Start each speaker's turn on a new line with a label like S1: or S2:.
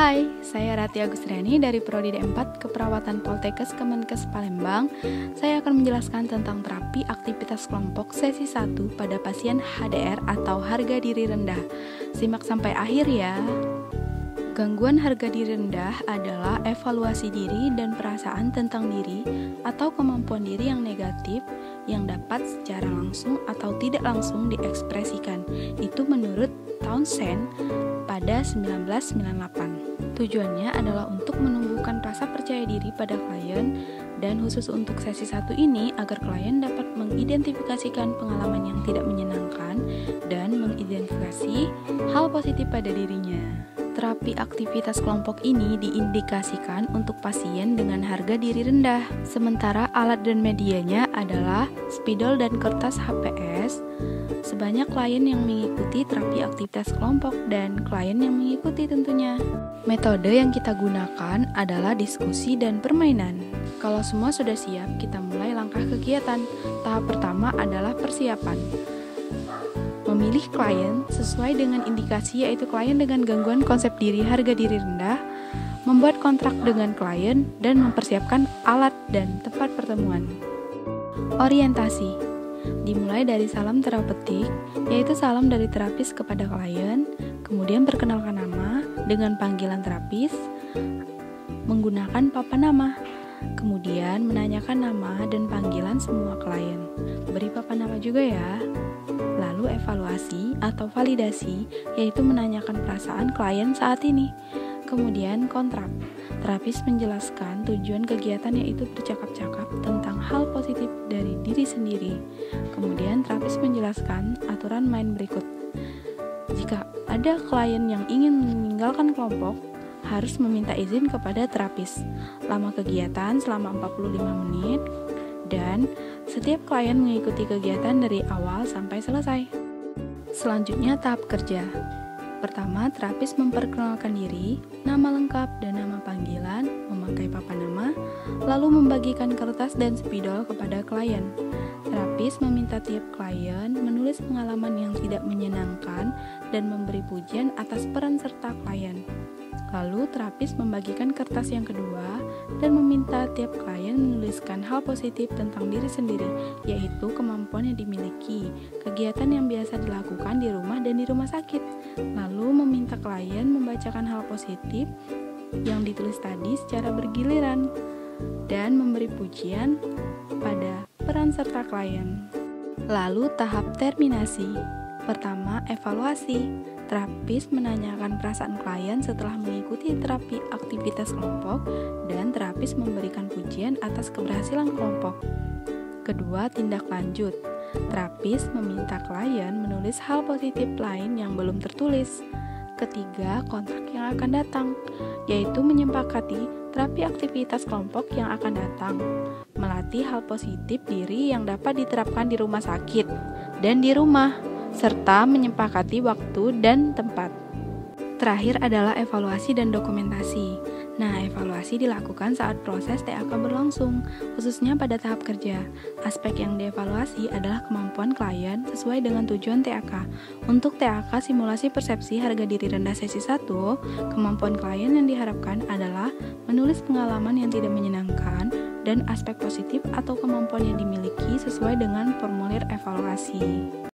S1: Hai, saya Rati Agustriani dari Prodi D4 Keperawatan Poltekkes Kemenkes Palembang. Saya akan menjelaskan tentang terapi aktivitas kelompok sesi 1 pada pasien HDR atau harga diri rendah. Simak sampai akhir ya. Gangguan harga diri rendah adalah evaluasi diri dan perasaan tentang diri atau kemampuan diri yang negatif yang dapat secara langsung atau tidak langsung diekspresikan. Itu menurut Townsend pada 1998. Tujuannya adalah untuk menumbuhkan rasa percaya diri pada klien dan khusus untuk sesi 1 ini agar klien dapat mengidentifikasikan pengalaman yang tidak menyenangkan dan mengidentifikasi hal positif pada dirinya. Terapi aktivitas kelompok ini diindikasikan untuk pasien dengan harga diri rendah. Sementara alat dan medianya adalah spidol dan kertas HPS. Sebanyak klien yang mengikuti terapi aktivitas kelompok dan klien yang mengikuti tentunya. Metode yang kita gunakan adalah diskusi dan permainan. Kalau semua sudah siap, kita mulai langkah kegiatan. Tahap pertama adalah persiapan. Memilih klien sesuai dengan indikasi, yaitu klien dengan gangguan konsep diri harga diri rendah, membuat kontrak dengan klien, dan mempersiapkan alat dan tempat pertemuan. Orientasi dimulai dari salam terapeutik, yaitu salam dari terapis kepada klien, kemudian perkenalkan nama dengan panggilan terapis, menggunakan papan nama, kemudian menanyakan nama dan panggilan semua klien. Beri papan nama juga ya. Lalu evaluasi atau validasi, yaitu menanyakan perasaan klien saat ini. Kemudian kontrak. Terapis menjelaskan tujuan kegiatan, yaitu bercakap-cakap tentang hal positif dari diri sendiri. Kemudian terapis menjelaskan aturan main berikut. Jika ada klien yang ingin meninggalkan kelompok, harus meminta izin kepada terapis. Lama kegiatan selama 45 menit dan setiap klien mengikuti kegiatan dari awal sampai selesai. Selanjutnya tahap kerja. Pertama, terapis memperkenalkan diri, nama lengkap dan nama panggilan, memakai papan nama, lalu membagikan kertas dan spidol kepada klien. Terapis meminta tiap klien menulis pengalaman yang tidak menyenangkan dan memberi pujian atas peran serta klien. Lalu terapis membagikan kertas yang kedua dan meminta tiap klien menuliskan hal positif tentang diri sendiri, yaitu kemampuan yang dimiliki, kegiatan yang biasa dilakukan di rumah dan di rumah sakit. Lalu meminta klien membacakan hal positif yang ditulis tadi secara bergiliran dan memberi pujian pada peran serta klien. Lalu tahap terminasi. Pertama, evaluasi. Terapis menanyakan perasaan klien setelah mengikuti terapi aktivitas kelompok dan terapis memberikan pujian atas keberhasilan kelompok. Kedua, tindak lanjut. Terapis meminta klien menulis hal positif lain yang belum tertulis. Ketiga, kontrak yang akan datang, yaitu menyepakati terapi aktivitas kelompok yang akan datang, melatih hal positif diri yang dapat diterapkan di rumah sakit dan di rumah, serta menyepakati waktu dan tempat. Terakhir adalah evaluasi dan dokumentasi. Nah, evaluasi dilakukan saat proses TAK berlangsung, khususnya pada tahap kerja. Aspek yang dievaluasi adalah kemampuan klien sesuai dengan tujuan TAK. Untuk TAK simulasi persepsi harga diri rendah sesi 1, kemampuan klien yang diharapkan adalah menulis pengalaman yang tidak menyenangkan dan aspek positif atau kemampuan yang dimiliki sesuai dengan formulir evaluasi.